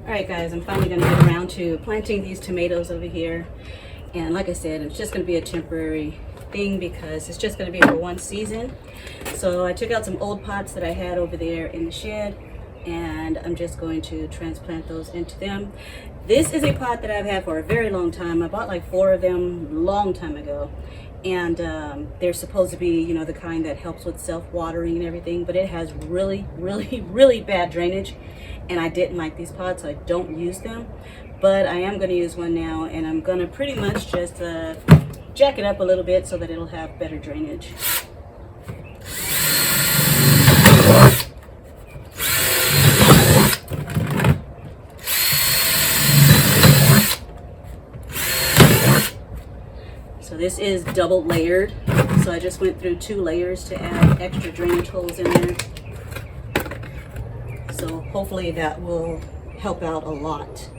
Alright guys, I'm finally going to get around to planting these tomatoes over here. And like I said, it's just going to be a temporary thing because it's just going to be for one season. So I took out some old pots that I had over there in the shed, and I'm just going to transplant those into them. This is a pot that I've had for a very long time. I bought like 4 of them long time ago. And they're supposed to be, you know, the kind that helps with self-watering and everything, but it has really, really, really bad drainage. And I didn't like these pots, so I don't use them. But I am going to use one now, and I'm going to pretty much just jack it up a little bit so that it'll have better drainage. So this is double layered, so I just went through 2 layers to add extra drainage holes in there. So hopefully that will help out a lot.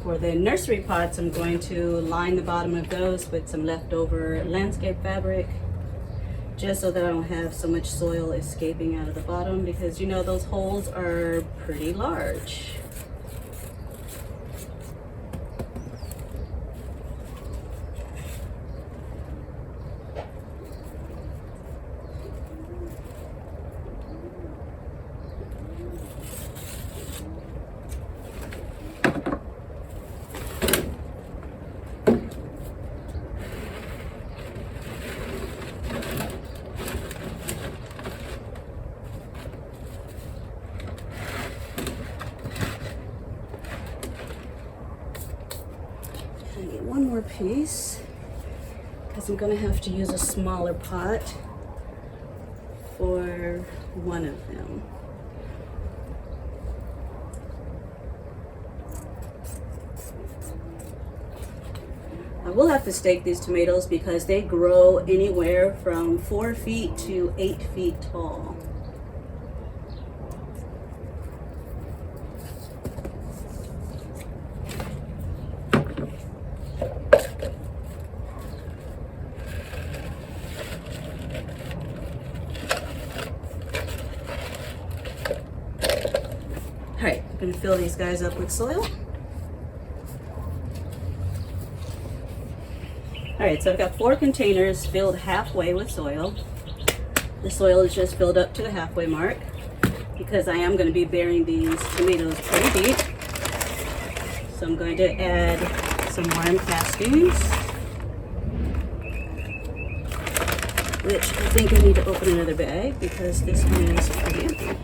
For the nursery pots, I'm going to line the bottom of those with some leftover landscape fabric, just so that I don't have so much soil escaping out of the bottom, because you know those holes are pretty large. I get one more piece because I'm going to have to use a smaller pot for one of them. I will have to stake these tomatoes because they grow anywhere from 4 feet to 8 feet tall. Alright, I'm going to fill these guys up with soil. Alright, so I've got 4 containers filled halfway with soil. The soil is just filled up to the halfway mark because I am going to be burying these tomatoes pretty deep. So I'm going to add some worm castings, which I think I need to open another bag because this one is pretty empty.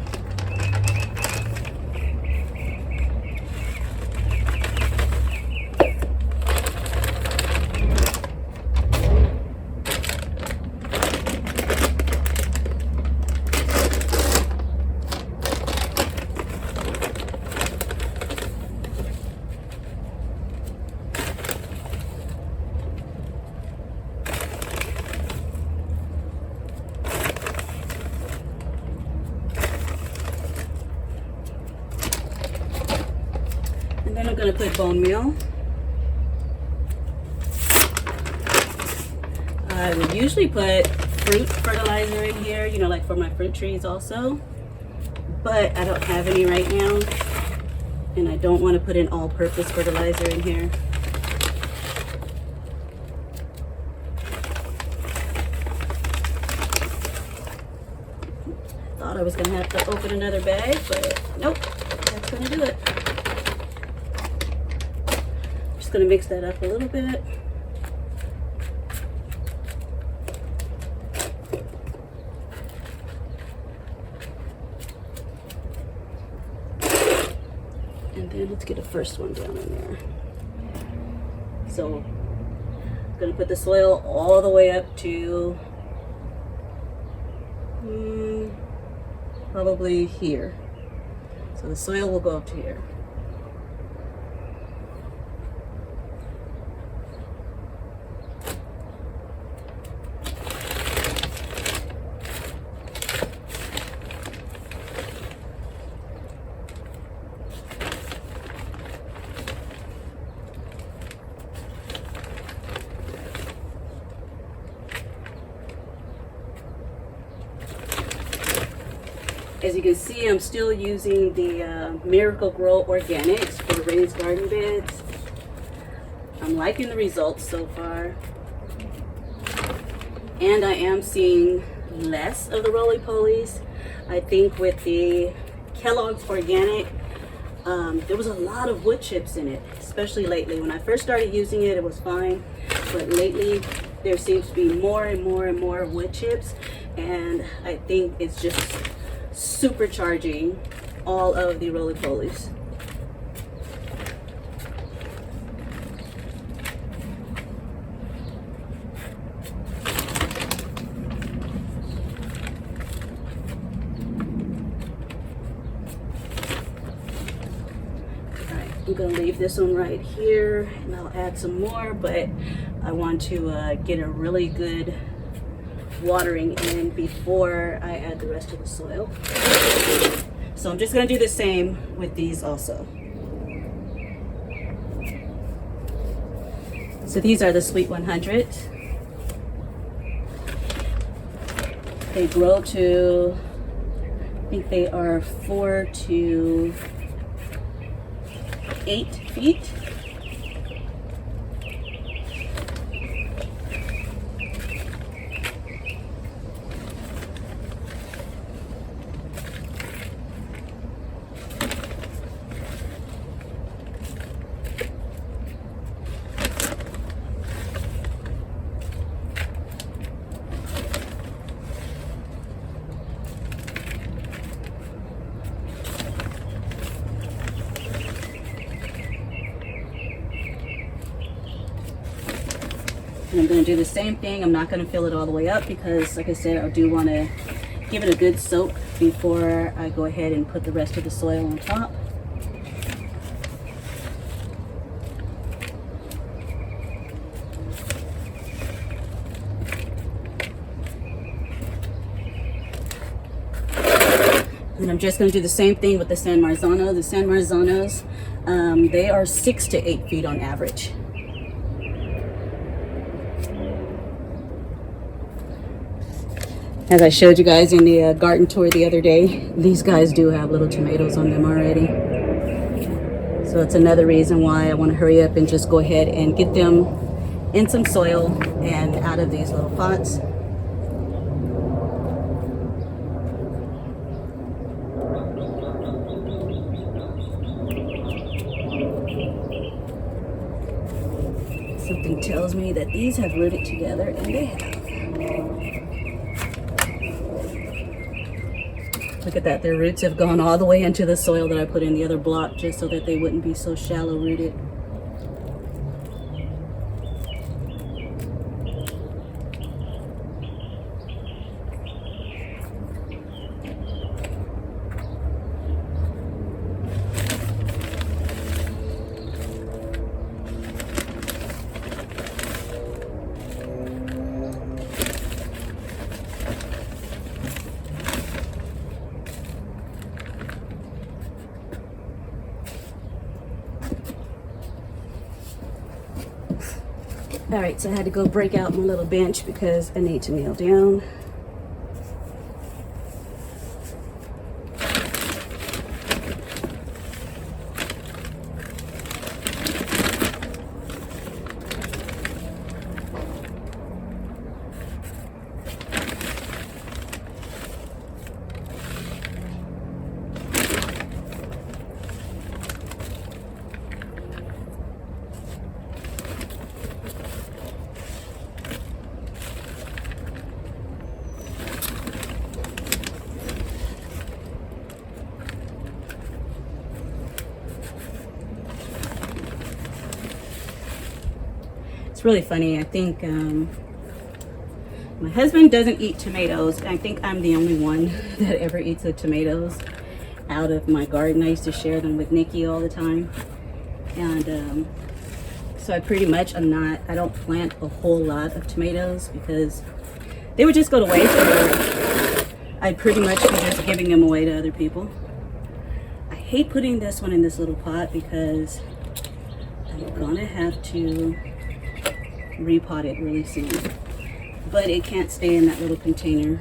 Then I'm going to put bone meal. I would usually put fruit fertilizer in here, you know, like for my fruit trees also. But I don't have any right now. And I don't want to put an all-purpose fertilizer in here. Thought I was going to have to open another bag, but nope, that's going to do it. Just going to mix that up a little bit. And then let's get the first one down in there. So I'm going to put the soil all the way up to probably here. So the soil will go up to here. As you can see, I'm still using the Miracle Grow Organics for raised garden beds. I'm liking the results so far. And I am seeing less of the roly-polies. I think with the Kellogg's Organic, there was a lot of wood chips in it, especially lately. When I first started using it, it was fine. But lately, there seems to be more and more and more wood chips. And I think it's just supercharging all of the roly-polies. I'm going to leave this one right here and I'll add some more, but I want to get a really good watering in before I add the rest of the soil. So I'm just going to do the same with these also. So these are the Sweet 100. They grow to, I think they are 4 to 8 feet. And I'm going to do the same thing. I'm not going to fill it all the way up because, like I said, I do want to give it a good soak before I go ahead and put the rest of the soil on top. And I'm just going to do the same thing with the San Marzano. The San Marzanos, they are 6 to 8 feet on average. As I showed you guys in the garden tour the other day, these guys do have little tomatoes on them already. So it's another reason why I want to hurry up and just go ahead and get them in some soil and out of these little pots. Something tells me that these have rooted together, and they have. Look at that, their roots have gone all the way into the soil that I put in the other block just so that they wouldn't be so shallow rooted. All right, so I had to go break out my little bench because I need to kneel down. It's really funny. I think my husband doesn't eat tomatoes. I think I'm the only one that ever eats the tomatoes out of my garden. I used to share them with Nikki all the time. And so I pretty much I don't plant a whole lot of tomatoes because they would just go to waste. Or I'd pretty much be just giving them away to other people. I hate putting this one in this little pot because I'm gonna have to repot it really soon, but it can't stay in that little container.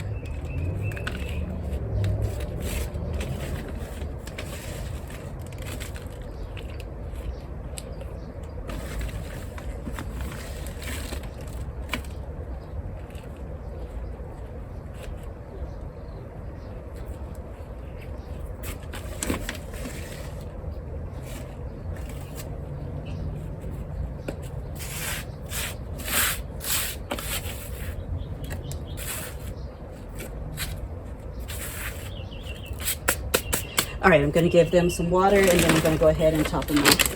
All right, I'm going to give them some water, and then I'm going to go ahead and top them off.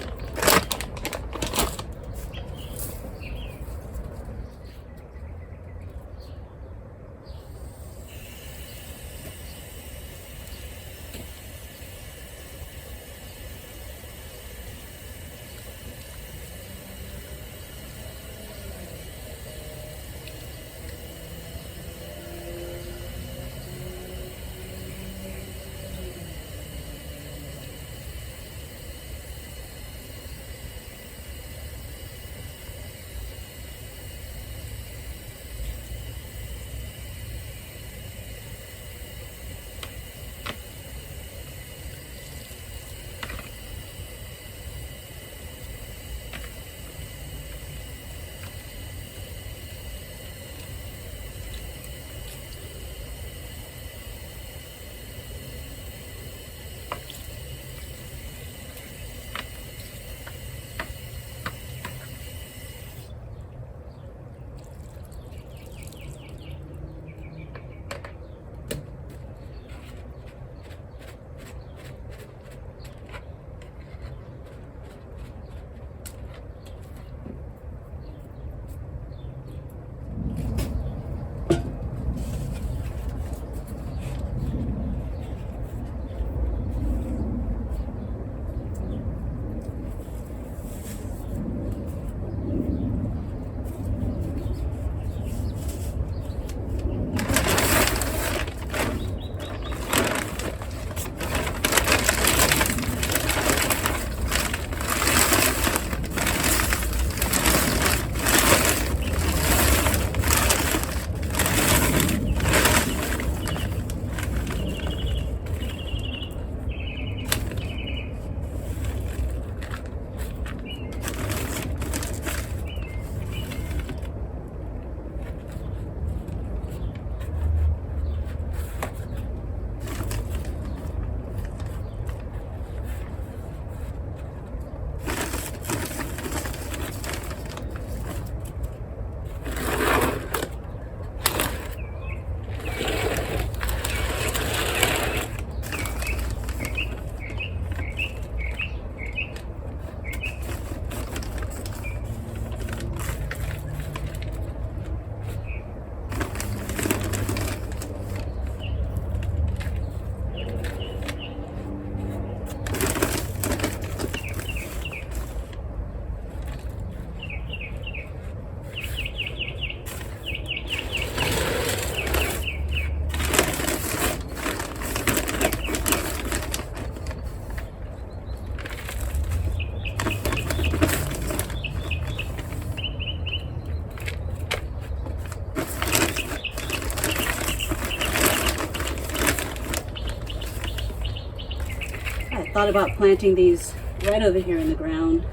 Thought about planting these right over here in the ground,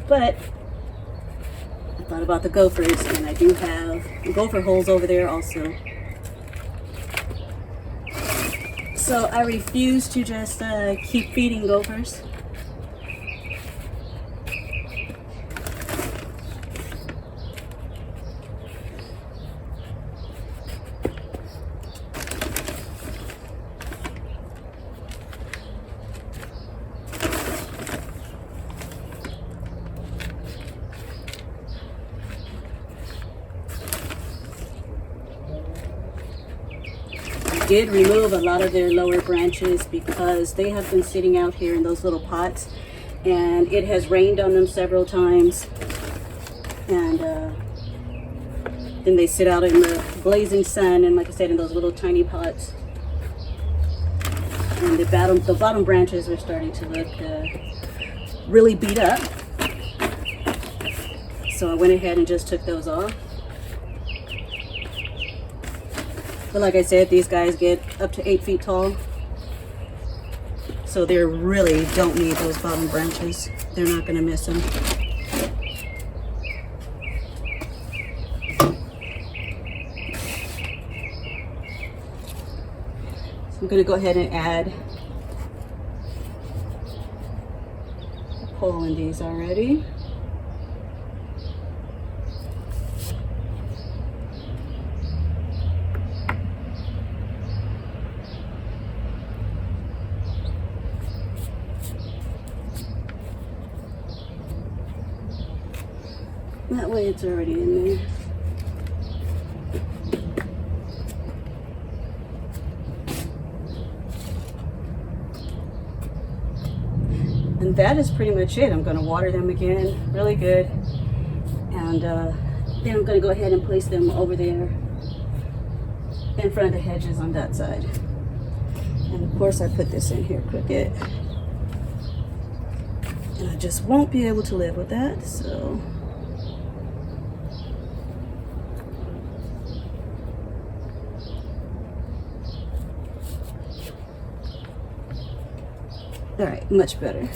but I thought about the gophers, and I do have gopher holes over there also. So I refuse to just keep feeding gophers. Did remove a lot of their lower branches because they have been sitting out here in those little pots, and it has rained on them several times, and then they sit out in the blazing sun, and like I said, in those little tiny pots, and the bottom branches are starting to look really beat up. So I went ahead and just took those off. But like I said, these guys get up to 8 feet tall. So they really don't need those bottom branches. They're not going to miss them. So I'm going to go ahead and add a pole in these already. That way it's already in there. And that is pretty much it. I'm going to water them again really good. And then I'm going to go ahead and place them over there in front of the hedges on that side. And of course I put this in here crooked. And I just won't be able to live with that, so. All right, much better.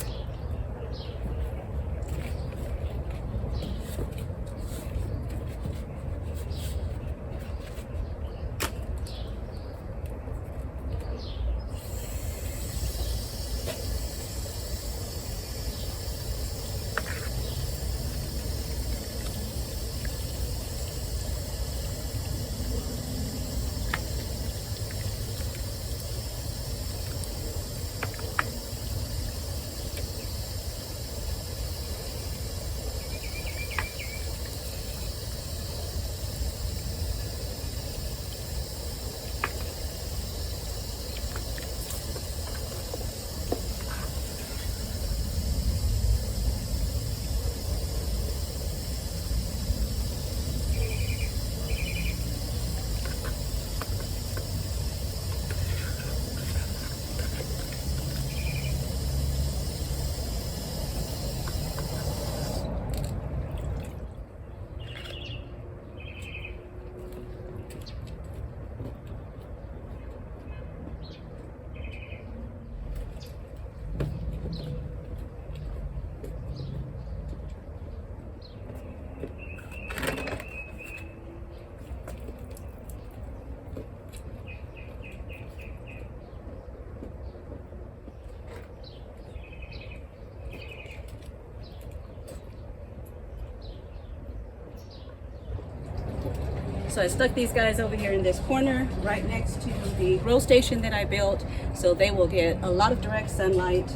So I stuck these guys over here in this corner right next to the grow station that I built, so they will get a lot of direct sunlight.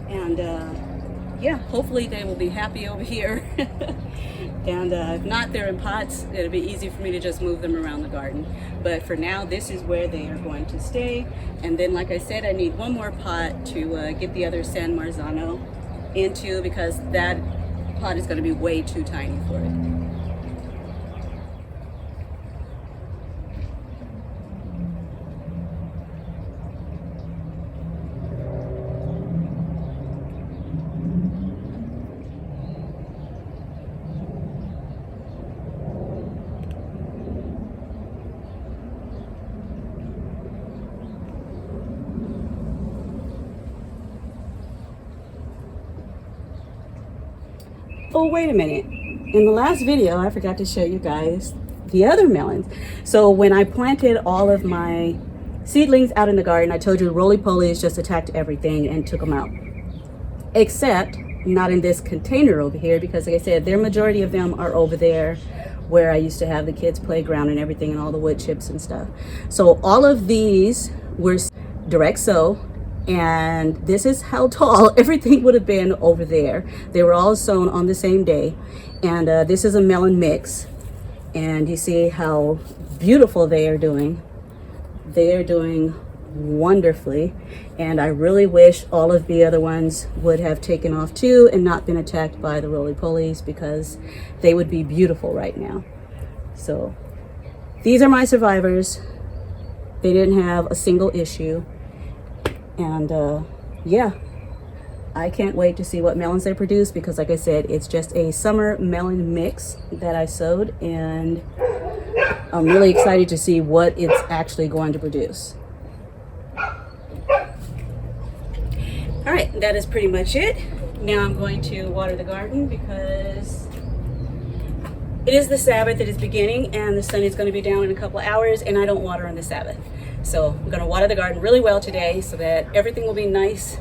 And yeah, hopefully they will be happy over here. And if not, they're in pots. It'll be easy for me to just move them around the garden. But for now, this is where they are going to stay. And then, like I said, I need one more pot to get the other San Marzano into, because that pot is going to be way too tiny for it. Oh, wait a minute. In the last video, I forgot to show you guys the other melons. So when I planted all of my seedlings out in the garden, I told you roly-polies just attacked everything and took them out. Except not in this container over here, because like I said, their majority of them are over there where I used to have the kids' playground and everything, and all the wood chips and stuff. So all of these were direct sow. And this is how tall everything would have been over there. They were all sown on the same day. And this is a melon mix. And you see how beautiful they are doing. They are doing wonderfully. And I really wish all of the other ones would have taken off too and not been attacked by the roly-polies, because they would be beautiful right now. So these are my survivors. They didn't have a single issue. And yeah, I can't wait to see what melons they produce, because like I said, it's just a summer melon mix that I sowed, and I'm really excited to see what it's actually going to produce. All right, that is pretty much it. Now I'm going to water the garden, because it is the Sabbath that is beginning, and the sun is going to be down in a couple of hours, and I don't water on the Sabbath. So I'm going to water the garden really well today, so that everything will be nice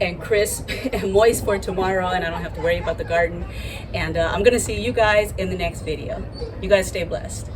and crisp and moist for tomorrow, and I don't have to worry about the garden. And I'm going to see you guys in the next video. You guys stay blessed.